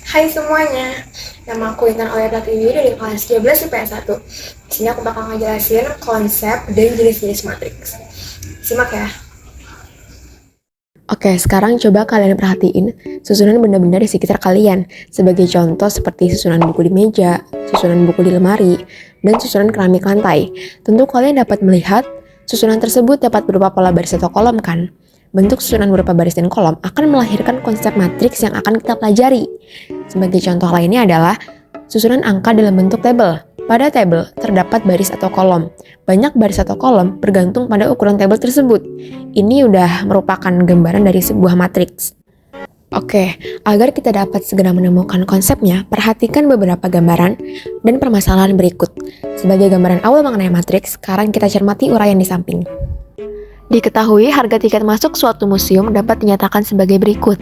Hai semuanya, nama aku Intan Oya Pratiwi dari kelas 12 IPS 1. Di sini aku bakal ngejelasin konsep dan jenis-jenis matriks. Simak ya. Oke, sekarang coba kalian perhatiin susunan benda-benda di sekitar kalian. Sebagai contoh seperti susunan buku di meja, susunan buku di lemari, dan susunan keramik lantai. Tentu kalian dapat melihat susunan tersebut dapat berupa pola baris atau kolom kan? Bentuk susunan berupa baris dan kolom akan melahirkan konsep matriks yang akan kita pelajari. Sebagai contoh lainnya adalah susunan angka dalam bentuk tabel. Pada tabel terdapat baris atau kolom. Banyak baris atau kolom bergantung pada ukuran tabel tersebut. Ini udah merupakan gambaran dari sebuah matriks. Oke, agar kita dapat segera menemukan konsepnya, perhatikan beberapa gambaran dan permasalahan berikut. Sebagai gambaran awal mengenai matriks, sekarang kita cermati uraian di samping. Diketahui harga tiket masuk suatu museum dapat dinyatakan sebagai berikut.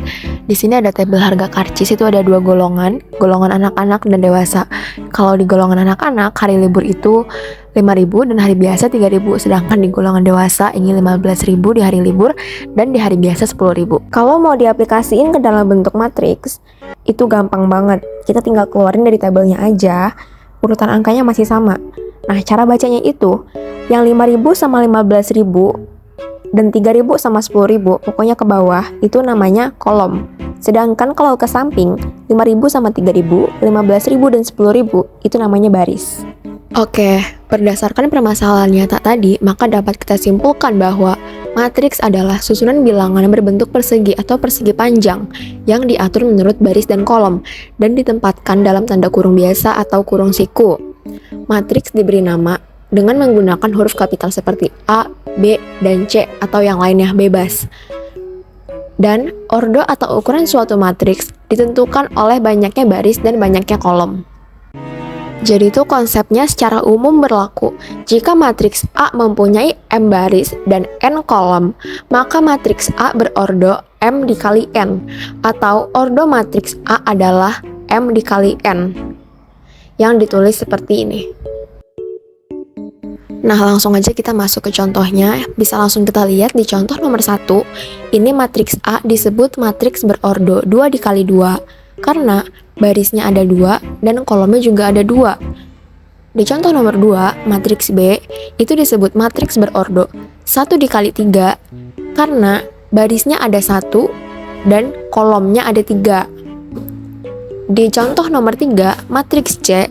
Di sini ada tabel harga karcis, itu ada dua golongan anak-anak dan dewasa. Kalau di golongan anak-anak, hari libur itu 5.000 dan hari biasa 3.000, sedangkan di golongan dewasa ini 15.000 di hari libur dan di hari biasa 10.000. Kalau mau diaplikasiin ke dalam bentuk matriks, itu gampang banget. Kita tinggal keluarin dari tabelnya aja, urutan angkanya masih sama. Nah, cara bacanya itu, yang 5.000 sama 15.000 dan 3.000 sama 10.000, pokoknya ke bawah, itu namanya kolom. Sedangkan kalau ke samping, 5.000 sama 3.000, 15.000 dan 10.000, itu namanya baris. Oke, berdasarkan permasalahan nyata tadi, maka dapat kita simpulkan bahwa matriks adalah susunan bilangan berbentuk persegi atau persegi panjang yang diatur menurut baris dan kolom dan ditempatkan dalam tanda kurung biasa atau kurung siku. Matriks diberi nama dengan menggunakan huruf kapital seperti A, B, dan C atau yang lainnya bebas. Dan ordo atau ukuran suatu matriks ditentukan oleh banyaknya baris dan banyaknya kolom. Jadi itu konsepnya secara umum berlaku. Jika matriks A mempunyai M baris dan N kolom, maka matriks A berordo M dikali N, atau ordo matriks A adalah M dikali N, yang ditulis seperti ini. Nah, langsung aja kita masuk ke contohnya. Bisa langsung kita lihat di contoh nomor 1. Ini matriks A disebut matriks berordo 2 dikali 2 karena barisnya ada 2 dan kolomnya juga ada 2. Di contoh nomor 2, matriks B itu disebut matriks berordo 1 dikali 3 karena barisnya ada 1 dan kolomnya ada 3. Di contoh nomor 3, matriks C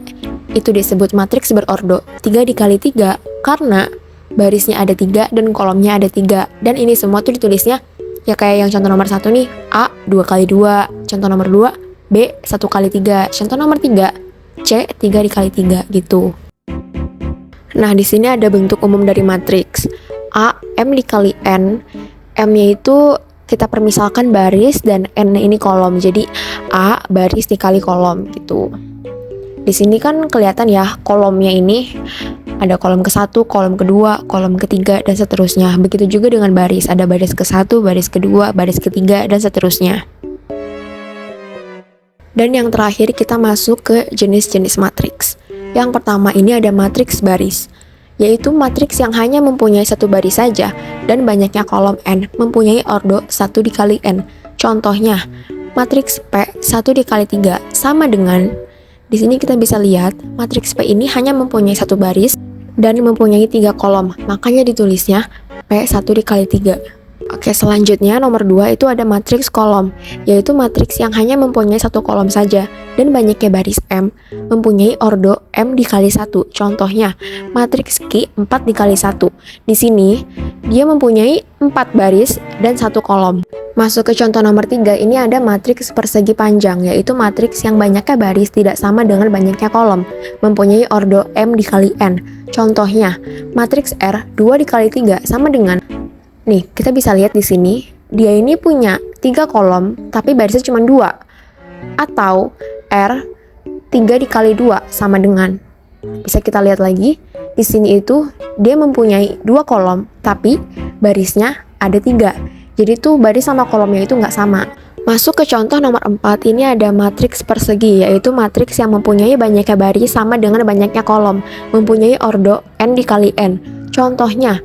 itu disebut matriks berordo 3 dikali 3 karena barisnya ada 3 dan kolomnya ada 3. Dan ini semua tuh ditulisnya ya kayak yang contoh nomor 1 nih, A 2 kali 2, contoh nomor 2, B 1 kali 3, contoh nomor 3, C 3 dikali 3 gitu. Nah, di sini ada bentuk umum dari matriks. A, M dikali N. M-nya itu kita permisalkan baris dan N ini kolom. Jadi A baris dikali kolom gitu. Di sini kan kelihatan ya kolomnya ini ada kolom ke-1, kolom kedua, kolom ketiga, dan seterusnya. Begitu juga dengan baris, ada baris ke-1, baris kedua, baris ketiga, dan seterusnya. Dan yang terakhir kita masuk ke jenis-jenis matriks. Yang pertama ini ada matriks baris, yaitu matriks yang hanya mempunyai satu baris saja dan banyaknya kolom N, mempunyai ordo 1 dikali N. Contohnya, matriks P 1 dikali 3 sama dengan, di sini kita bisa lihat matriks P ini hanya mempunyai satu baris dan mempunyai 3 kolom, makanya ditulisnya P 1 dikali 3. Oke, selanjutnya nomor 2 itu ada matriks kolom, yaitu matriks yang hanya mempunyai satu kolom saja dan banyaknya baris M, mempunyai ordo M dikali 1. Contohnya, matriks Q 4 dikali 1. Di sini, dia mempunyai 4 baris dan 1 kolom. Masuk ke contoh nomor 3, ini ada matriks persegi panjang, yaitu matriks yang banyaknya baris tidak sama dengan banyaknya kolom, mempunyai ordo M dikali N. Contohnya, matriks R 2 dikali 3 sama dengan, nih kita bisa lihat di sini, dia ini punya 3 kolom, tapi barisnya cuma 2. Atau R 3 dikali 2 sama dengan, bisa kita lihat lagi, di sini itu dia mempunyai 2 kolom, tapi barisnya ada 3. Jadi tuh baris sama kolomnya itu nggak sama. Masuk ke contoh nomor 4, ini ada matriks persegi, yaitu matriks yang mempunyai banyaknya baris sama dengan banyaknya kolom, mempunyai ordo N dikali N. Contohnya,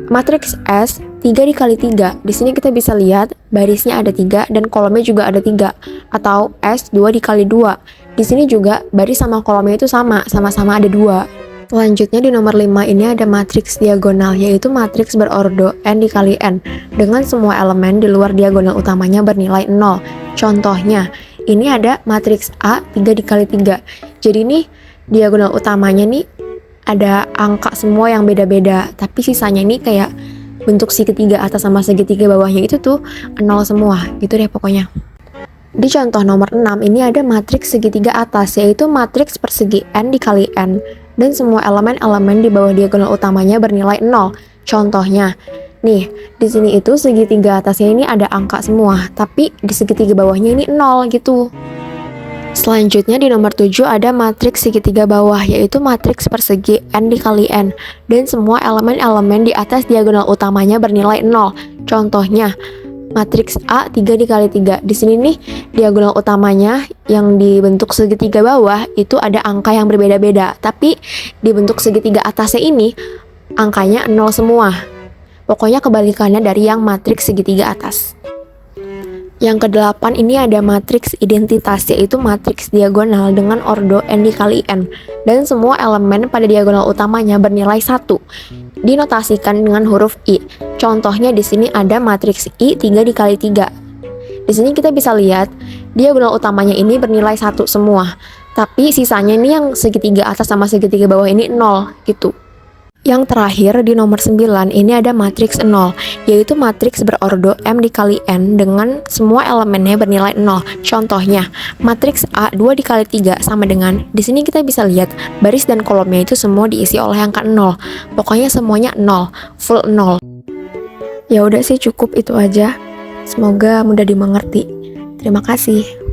matriks S 3 dikali 3. Di sini kita bisa lihat barisnya ada 3 dan kolomnya juga ada 3, atau S2 dikali 2. Di sini juga baris sama kolomnya itu sama-sama ada 2. Selanjutnya di nomor 5 ini ada matriks diagonal, yaitu matriks berordo n dikali n dengan semua elemen di luar diagonal utamanya bernilai 0. Contohnya, ini ada matriks A 3 dikali 3. Jadi ini diagonal utamanya nih ada angka semua yang beda-beda, tapi sisanya ini kayak bentuk segitiga atas sama segitiga bawahnya itu tuh 0 semua, gitu deh pokoknya. Di contoh nomor 6 ini ada matriks segitiga atas, yaitu matriks persegi n dikali n dan semua elemen-elemen di bawah diagonal utamanya bernilai 0. Contohnya, nih, di sini itu segitiga atasnya ini ada angka semua, tapi di segitiga bawahnya ini 0 gitu. Selanjutnya di nomor 7 ada matriks segitiga bawah, yaitu matriks persegi n dikali n dan semua elemen-elemen di atas diagonal utamanya bernilai 0. Contohnya, matriks A 3 dikali 3. Di sini nih diagonal utamanya yang dibentuk segitiga bawah itu ada angka yang berbeda-beda, tapi di bentuk segitiga atasnya ini angkanya 0 semua. Pokoknya kebalikannya dari yang matriks segitiga atas. Yang ke-8 ini ada matriks identitas, yaitu matriks diagonal dengan ordo n dikali n dan semua elemen pada diagonal utamanya bernilai 1. Dinotasikan dengan huruf I. Contohnya di sini ada matriks I 3 dikali 3. Di sini kita bisa lihat diagonal utamanya ini bernilai 1 semua, tapi sisanya ini yang segitiga atas sama segitiga bawah ini 0 gitu. Yang terakhir di nomor 9 ini ada matriks 0, yaitu matriks berordo m dikali n dengan semua elemennya bernilai 0. Contohnya, matriks A 2 dikali 3 sama dengan, di sini kita bisa lihat baris dan kolomnya itu semua diisi oleh angka 0. Pokoknya semuanya 0, full 0. Ya udah sih, cukup itu aja. Semoga mudah dimengerti. Terima kasih.